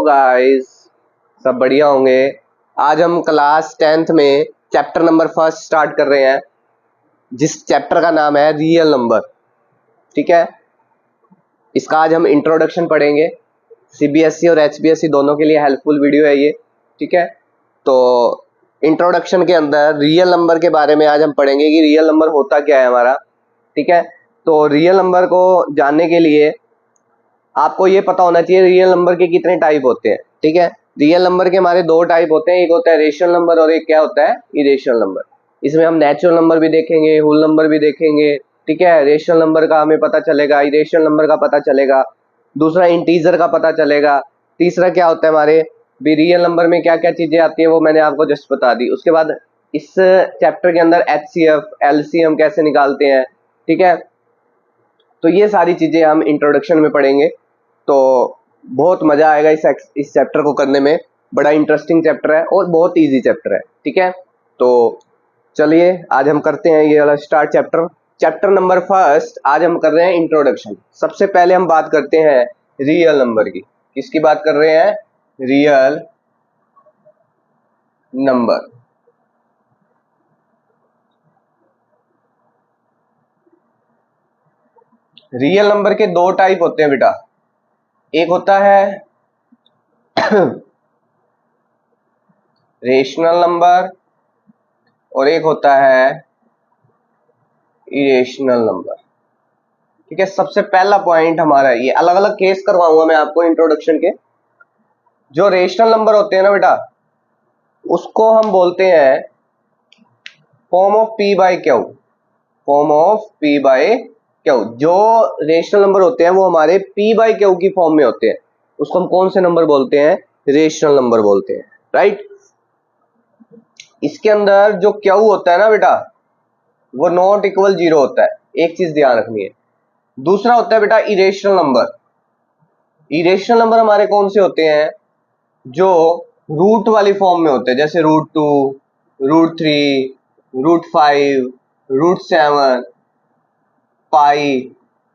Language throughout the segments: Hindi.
गाइस, सब बढ़िया होंगे। आज हम क्लास 10th में चैप्टर नंबर 1 स्टार्ट कर रहे हैं, जिस चैप्टर का नाम है रियल नंबर। ठीक है, इसका आज हम इंट्रोडक्शन पढ़ेंगे। सीबीएसई और एचबीएसई दोनों के लिए हेल्पफुल वीडियो है ये। ठीक है, तो इंट्रोडक्शन के अंदर रियल नंबर के बारे में आज हम पढ़ेंगे कि रियल नंबर होता क्या है हमारा। ठीक है, तो रियल नंबर को जानने के लिए आपको ये पता होना चाहिए रियल नंबर के कितने टाइप होते हैं। ठीक है, रियल नंबर के हमारे दो टाइप होते हैं, एक होता है रेशनल नंबर और एक क्या होता है, इरेशनल नंबर। इसमें हम नेचुरल नंबर भी देखेंगे, होल नंबर भी देखेंगे। ठीक है, रेशनल नंबर का हमें पता चलेगा, इरेशनल नंबर का पता चलेगा, दूसरा इंटीजर का पता चलेगा, तीसरा क्या होता है हमारे भी रियल नंबर में क्या क्या चीजें आती है वो मैंने आपको जस्ट बता दी। उसके बाद इस चैप्टर के अंदर एचसीएफ एलसीएम कैसे निकालते हैं। ठीक है, तो ये सारी चीजें हम इंट्रोडक्शन में पढ़ेंगे, तो बहुत मजा आएगा इस चैप्टर को करने में। बड़ा इंटरेस्टिंग चैप्टर है और बहुत इजी चैप्टर है। ठीक है, तो चलिए आज हम करते हैं ये वाला स्टार्ट चैप्टर नंबर 1। आज हम कर रहे हैं इंट्रोडक्शन। सबसे पहले हम बात करते हैं रियल नंबर की। किसकी बात कर रहे हैं? Real number. रियल नंबर के दो टाइप होते हैं बेटा, एक होता है रेशनल नंबर और एक होता है इरेशनल नंबर। ठीक है, सबसे पहला पॉइंट हमारा ये, अलग अलग केस करवाऊंगा मैं आपको इंट्रोडक्शन के। जो रेशनल नंबर होते हैं ना बेटा, उसको हम बोलते हैं form of P by Q. Form of P by Q. जो रेशनल नंबर होते हैं वो हमारे पी बाई क्यू की फॉर्म में होते हैं, उसको हम कौन से नंबर बोलते हैं? रेशनल नंबर बोलते हैं। राइट, इसके अंदर जो क्यू होता है ना बेटा, वो नॉट इक्वल 0 होता है। एक चीज ध्यान रखनी है। दूसरा होता है बेटा इरेशनल नंबर। इरेशनल नंबर हमारे कौन से होते हैं? जो रूट वाली फॉर्म में होते हैं, जैसे √2, √3, √5, √7, पाई,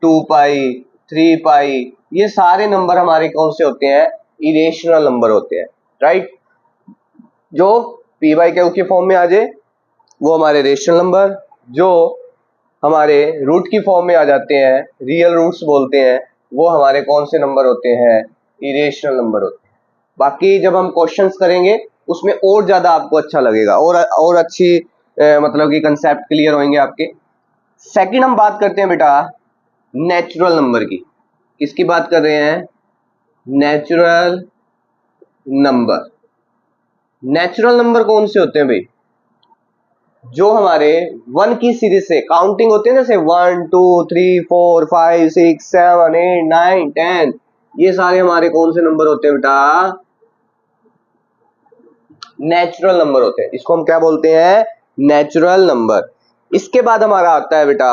2 पाई, 3 पाई, ये सारे नंबर हमारे कौन से होते हैं? इरेशनल नंबर होते हैं। राइट, जो पी बाई क्यू की फॉर्म में आ जाए वो हमारे रेशनल नंबर, जो हमारे रूट की फॉर्म में आ जाते हैं, रियल रूट्स बोलते हैं, वो हमारे कौन से नंबर होते हैं? इरेशनल नंबर होते हैं। बाकी जब हम क्वेश्चंस करेंगे उसमें और ज्यादा आपको अच्छा लगेगा और अच्छी मतलब कि कंसेप्ट क्लियर होंगे आपके। सेकंड हम बात करते हैं बेटा नेचुरल नंबर की। किसकी बात कर रहे हैं? Natural number. नेचुरल नंबर कौन से होते हैं भाई? जो हमारे 1 की सीरीज से काउंटिंग होती है ना, जैसे 1 2 3 4 5 6 7 8 9 10, ये सारे हमारे कौन से नंबर होते हैं बेटा? नेचुरल नंबर होते हैं। इसको हम क्या बोलते हैं? Natural number. इसके बाद हमारा आता है बेटा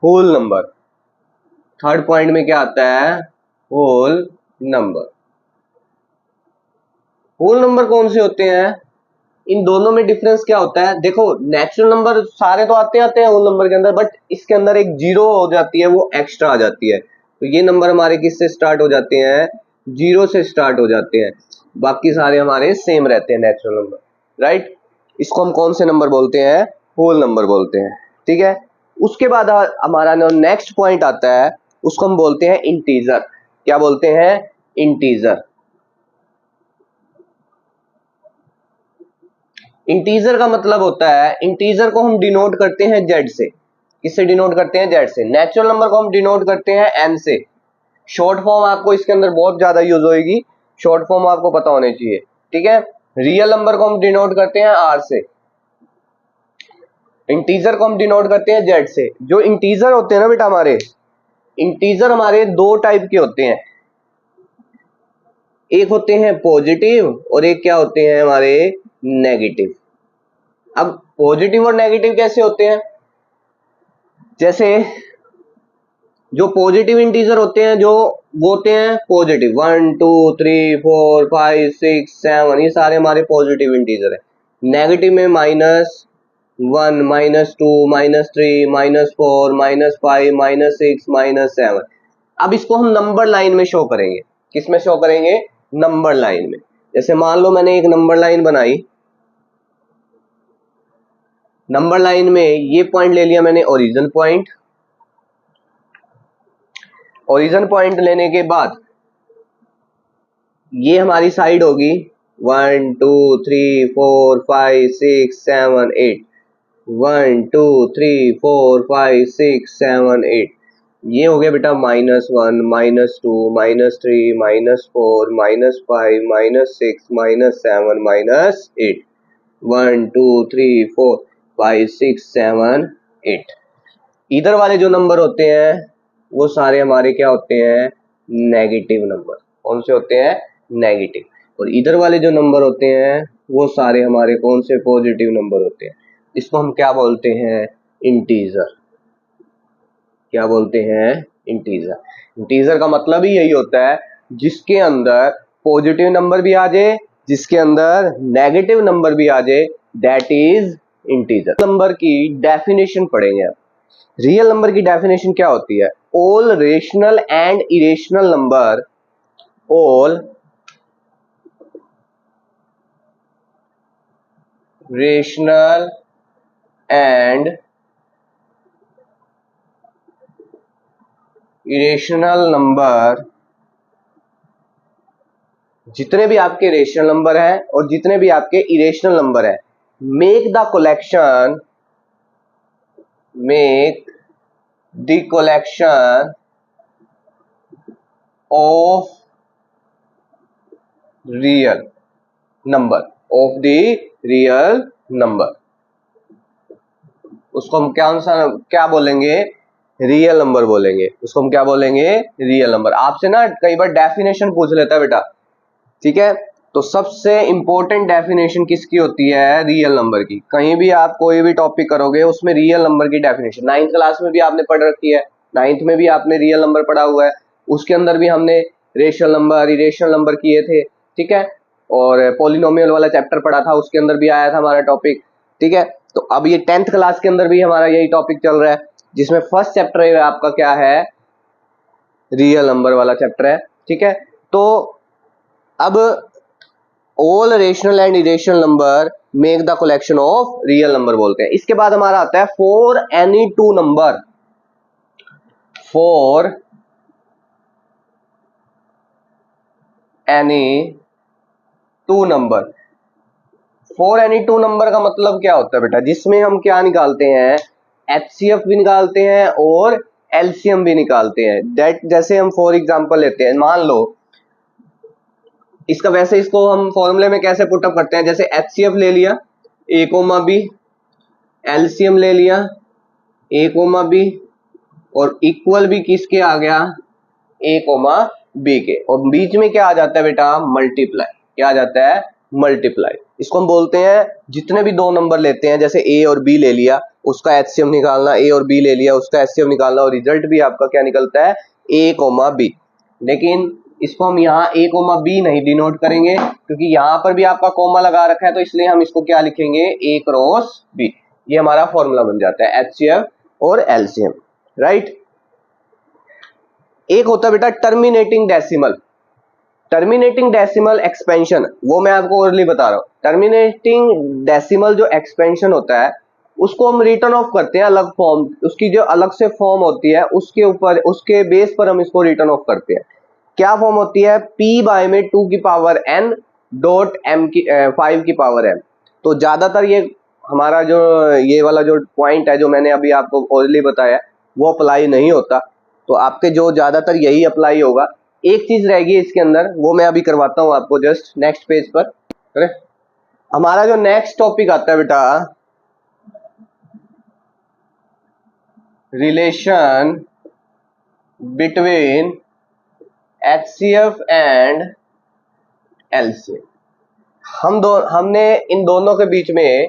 होल नंबर। थर्ड पॉइंट में क्या आता है? Whole number. होल नंबर कौन से होते हैं? इन दोनों में डिफरेंस क्या होता है? देखो, नेचुरल नंबर सारे तो आते हैं होल नंबर के अंदर, बट इसके अंदर एक 0 हो जाती है, वो एक्स्ट्रा आ जाती है। तो ये नंबर हमारे किससे स्टार्ट हो जाते हैं? 0 से स्टार्ट हो जाते हैं। बाकी सारे हमारे सेम रहते हैं नेचुरल नंबर। राइट, इसको हम कौन से नंबर बोलते हैं? होल नंबर बोलते हैं। ठीक है, उसके बाद हमारा नेक्स्ट पॉइंट आता है, उसको हम बोलते हैं इंटीजर। क्या बोलते हैं? इंटीजर। इंटीजर का मतलब होता है, इंटीजर को हम डिनोट करते हैं जेड से। किससे डिनोट करते हैं? जेड से। नेचुरल नंबर को हम डिनोट करते हैं एन से। शॉर्ट फॉर्म आपको इसके अंदर बहुत ज्यादा यूज होगी, शॉर्ट फॉर्म आपको पता होने चाहिए। ठीक है, रियल नंबर को हम डिनोट करते हैं आर से, इंटीजर को हम डिनोट करते हैं जेड से। जो इंटीजर होते हैं ना बेटा हमारे, इंटीजर हमारे दो टाइप के होते हैं, एक होते हैं पॉजिटिव और एक क्या होते हैं हमारे? नेगेटिव। अब पॉजिटिव और नेगेटिव कैसे होते हैं? जैसे जो पॉजिटिव इंटीजर होते हैं, जो वो होते हैं पॉजिटिव 1 2 3 4 5 6 7, ये सारे हमारे पॉजिटिव इंटीजर है। नेगेटिव में -1 -2 -3 -4 -5 -6 -7। अब इसको हम नंबर लाइन में शो करेंगे। किस में शो करेंगे? नंबर लाइन में। जैसे मान लो मैंने एक नंबर लाइन बनाई, नंबर लाइन में ये पॉइंट ले लिया मैंने ओरिजिन पॉइंट। ओरिजिन पॉइंट लेने के बाद ये हमारी साइड होगी 1 2 3 4 5 6 7 8, 1 2 3 4 5 6 7 8। ये हो गया बेटा -1 -2 -3 -4 -5 -6 -7 -8, 1 2 3 4 5 6 7 8। इधर वाले जो नंबर होते हैं वो सारे हमारे क्या होते हैं, नेगेटिव नंबर। कौन से होते हैं, नेगेटिव। और इधर वाले जो नंबर होते हैं वो सारे हमारे कौन से, पॉजिटिव नंबर होते हैं। इसको हम क्या बोलते हैं, इंटीजर। क्या बोलते हैं, इंटीजर। इंटीजर का मतलब ही यही होता है जिसके अंदर पॉजिटिव नंबर भी आ जाए, जिसके अंदर नेगेटिव नंबर भी आ जाए, दैट इज इंटीजर। नंबर की डेफिनेशन पढ़ेंगे आप। रियल नंबर की डेफिनेशन क्या होती है, all rational and irrational number, all rational and irrational number, जितने भी आपके रेशनल नंबर हैं और जितने भी आपके इरेशनल नंबर हैं, make the collection of real number, of the real number. उसको हम क्या बोलेंगे, रियल नंबर बोलेंगे। उसको हम क्या बोलेंगे, रियल नंबर। आपसे ना कई बार डेफिनेशन पूछ लेता है बेटा, ठीक है। तो सबसे इंपॉर्टेंट डेफिनेशन किसकी होती है, रियल नंबर की। कहीं भी आप कोई भी टॉपिक करोगे उसमें रियल नंबर की डेफिनेशन, 9th क्लास में भी आपने पढ़ रखी है, 9th में भी आपने रियल नंबर पढ़ा हुआ है। उसके अंदर भी हमने रेशनल नंबर, इरेशनल नंबर किए थे, ठीक है। और पॉलिनोमियल वाला चैप्टर पढ़ा था, उसके अंदर भी आया था हमारा टॉपिक, ठीक है। तो अब ये 10th क्लास के अंदर भी हमारा यही टॉपिक चल रहा है, जिसमें फर्स्ट चैप्टर है आपका क्या है, रियल नंबर वाला चैप्टर है, ठीक है। तो अब all rational and irrational number make the collection of real number बोलते हैं। इसके बाद हमारा आता है for any two number, for any two number. For any two number का मतलब क्या होता है बेटा, जिसमें हम क्या निकालते हैं, एचसीएफ भी निकालते हैं और एलसीएम भी निकालते हैं। दैट जैसे हम फॉर एग्जांपल लेते हैं, मान लो इसका, वैसे इसको हम फॉर्मूले में कैसे पुटअप करते हैं, जैसे एचसीएफ ले लिया ए कोमा बी, एलसीएम ले लिया ए कोमा बी, और इक्वल भी किसके आ गया, ए कोमा बी के, और बीच में क्या आ जाता है बेटा, मल्टीप्लाई। क्या आ जाता है, मल्टीप्लाई। इसको हम बोलते हैं, जितने भी दो नंबर लेते हैं, जैसे ए और बी ले लिया उसका एचसीएम निकालना, ए और बी ले लिया उसका एचसीएम निकालना, और रिजल्ट भी आपका क्या निकलता है, ए कोमा बी। लेकिन इसको हम यहाँ ए कोमा बी नहीं डिनोट करेंगे, क्योंकि यहाँ पर भी आपका कोमा लगा रखा है, तो इसलिए हम इसको क्या लिखेंगे, ए क्रॉस बी। ये हमारा फॉर्मूला बन जाता है एचसीएफ और एलसीएम, राइट। एक होता है बेटा terminating decimal. Terminating decimal expansion, वो मैं आपको ओरली बता रहा हूं। टर्मिनेटिंग डेसिमल जो एक्सपेंशन होता है उसको हम रिटर्न ऑफ करते हैं अलग फॉर्म, उसकी जो अलग से फॉर्म होती है उसके ऊपर, उसके बेस पर हम इसको रिटर्न ऑफ करते हैं। क्या फॉर्म होती है, p बाय में 2 की पावर n डॉट m की 5 की पावर m। तो ज्यादातर ये हमारा जो ये वाला जो पॉइंट है जो मैंने अभी आपको ओरली बताया वो अप्लाई नहीं होता, तो आपके जो ज्यादातर यही अप्लाई होगा। एक चीज रहेगी इसके अंदर, वो मैं अभी करवाता हूं आपको जस्ट नेक्स्ट पेज पर। अरे हमारा जो नेक्स्ट टॉपिक आता है बेटा, relation between HCF and LCM. हमने इन दोनों के बीच में,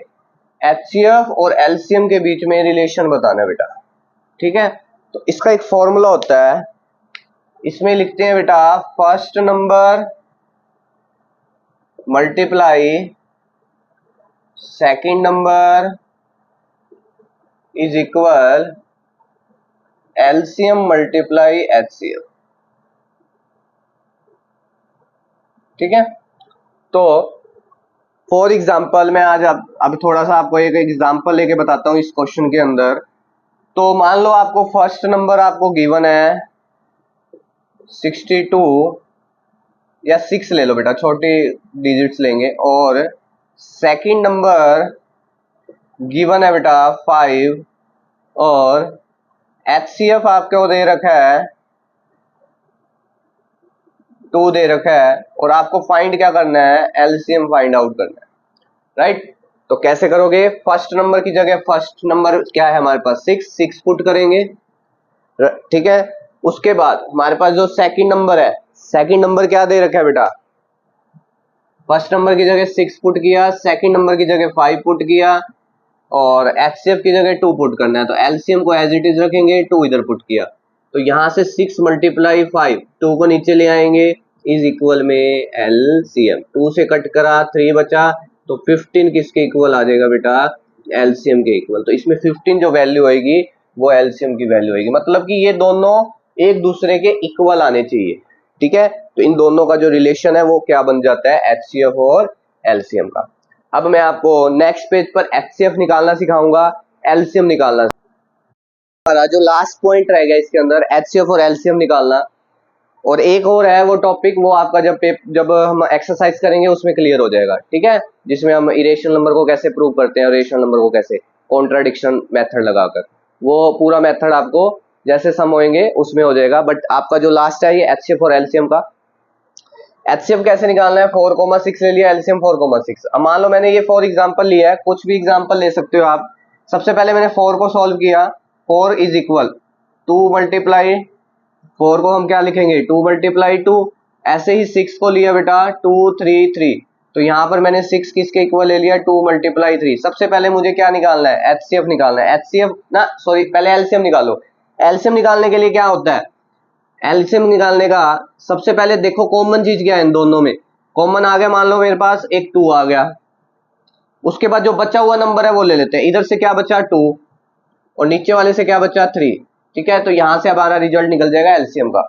एचसीएफ और एलसीएम के बीच में रिलेशन बताना है बेटा, ठीक है। तो इसका एक फॉर्मूला होता है, इसमें लिखते हैं बेटा first number multiply second number is equal LCM multiply HCF, ठीक है। तो फॉर एग्जाम्पल मैं आज अब थोड़ा सा आपको एक एग्जाम्पल लेके बताता हूँ इस क्वेश्चन के अंदर। तो मान लो आपको फर्स्ट नंबर आपको गिवन है 62 या 6 ले लो बेटा, छोटी डिजिट्स लेंगे, और सेकंड नंबर गिवन है बेटा 5, और HCF आपको दे रखा है 2 दे रखा है, और आपको फाइंड क्या करना है, LCM फाइंड आउट करना है, राइट। तो कैसे करोगे, फर्स्ट नंबर की जगह फर्स्ट नंबर क्या है हमारे पास 6 पुट करेंगे, ठीक है। उसके बाद हमारे पास जो सेकंड नंबर है, सेकंड नंबर क्या दे रखा है बेटा, फर्स्ट नंबर की जगह 6 पुट किया, सेकंड नंबर की जगह 5 पुट किया, और HCF की जगह 2 पुट करना है। तो LCM को एज इट इज रखेंगे, 2 इधर पुट किया, तो यहां से 6 मल्टीप्लाई 5, 2 को नीचे ले आएंगे, इज इक्वल में LCM, 2 से कट करा 3 बचा, तो 15 किसके इक्वल आ जाएगा बेटा, LCM के इक्वल। तो इसमें 15 जो वैल्यू आएगी वो LCM की वैल्यू आएगी, मतलब कि ये दोनों एक दूसरे के इक्वल आने चाहिए, ठीक है। तो इन दोनों का जो रिलेशन है वो क्या बन जाता है, HCF और LCM का। अब मैं आपको नेक्स्ट पेज पर HCF निकालना सिखाऊंगा, LCM निकालना। जो लास्ट पॉइंट रहेगा इसके अंदर HCF और LCM निकालना, और एक और है वो टॉपिक, वो आपका जब हम एक्सरसाइज करेंगे उसमें क्लियर हो जाएगा, ठीक है, जिसमें हम इरेशनल नंबर को कैसे प्रूव करते हैं और रेशनल नंबर को कैसे, कॉन्ट्राडिक्शन मेथड लगाकर, वो पूरा मेथड आपको जैसे सम होंगे उसमें हो जाएगा। बट आपका जो लास्ट है ये HCF और LCM का। HCF कैसे निकालना है, 4,6 ले लिया, LCM 4,6। अब मान लो मैंने ये फॉर एग्जाम्पल लिया है, कुछ भी एग्जाम्पल ले सकते हो आप। सबसे पहले मैंने 4 को सॉल्व किया, 4 इज इक्वल 2 मल्टीप्लाई 4 को हम क्या लिखेंगे, 2 मल्टीप्लाई 2। ऐसे ही 6 को लिया बेटा 2 3 3, तो यहाँ पर मैंने 6 किसके इक्वल ले लिया, 2 मल्टीप्लाई 3। सबसे पहले मुझे क्या निकालना है, HCF निकालना है, HCF ना सॉरी पहले LCM निकालो। LCM निकालने के लिए क्या होता है, LCM निकालने का सबसे पहले देखो कॉमन चीज क्या है, इन दोनों में कॉमन आ गया, मान लो मेरे पास एक 2 आ गया, उसके बाद जो बचा हुआ नंबर है वो ले लेते हैं, इधर से क्या बचा 2 और नीचे वाले से क्या बचा 3, ठीक है। तो यहां से हमारा रिजल्ट निकल जाएगा LCM का।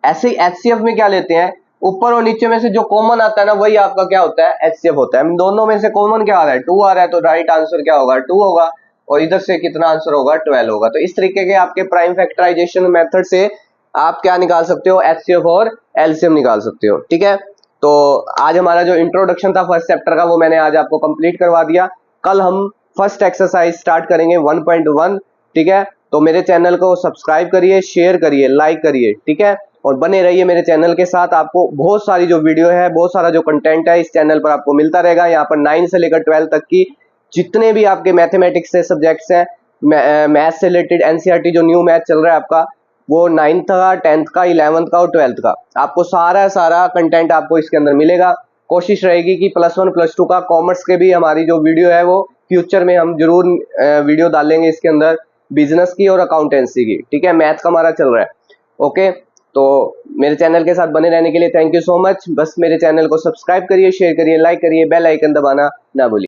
ऐसे ही HCF में क्या लेते हैं, ऊपर और नीचे में से जो कॉमन आता है ना वही आपका क्या होता है, HCF होता है। दोनों में से कॉमन क्या आ रहा है, 2 आ रहा है, तो राइट आंसर क्या होगा, 2 होगा, और इधर से कितना आंसर होगा, 12 होगा। तो इस तरीके के आपके प्राइम फैक्टराइजेशन मेथड से आप क्या निकाल सकते हो, HCF और LCM निकाल सकते हो, ठीक है। तो आज हमारा जो इंट्रोडक्शन था फर्स्ट चैप्टर का वो मैंने आज आपको कंप्लीट करवा दिया। कल हम फर्स्ट एक्सरसाइज स्टार्ट करेंगे 1.1, ठीक है। तो मेरे चैनल को सब्सक्राइब करिए, शेयर करिए, लाइक करिए, ठीक है, और बने रहिए मेरे चैनल के साथ। आपको बहुत सारी जो वीडियो है, बहुत सारा जो कंटेंट है इस चैनल पर आपको मिलता रहेगा। यहाँ पर 9 से लेकर 12 तक की जितने भी आपके मैथमेटिक्स से सब्जेक्ट्स हैं, मैथ्स से रिलेटेड NCERT जो न्यू मैथ चल रहा है आपका, वो 9th का, 10th का, 11th का और 12th का, आपको सारा कंटेंट आपको इसके अंदर मिलेगा। कोशिश रहेगी कि +1 +2 का कॉमर्स के भी हमारी जो वीडियो है वो फ्यूचर में हम जरूर वीडियो डालेंगे इसके अंदर, बिजनेस की और अकाउंटेंसी की, ठीक है। मैथ का हमारा चल रहा है, ओके। तो मेरे चैनल के साथ बने रहने के लिए थैंक यू सो मच। बस मेरे चैनल को सब्सक्राइब करिए, शेयर करिए, लाइक करिए, बेल आइकन दबाना ना भूलिए।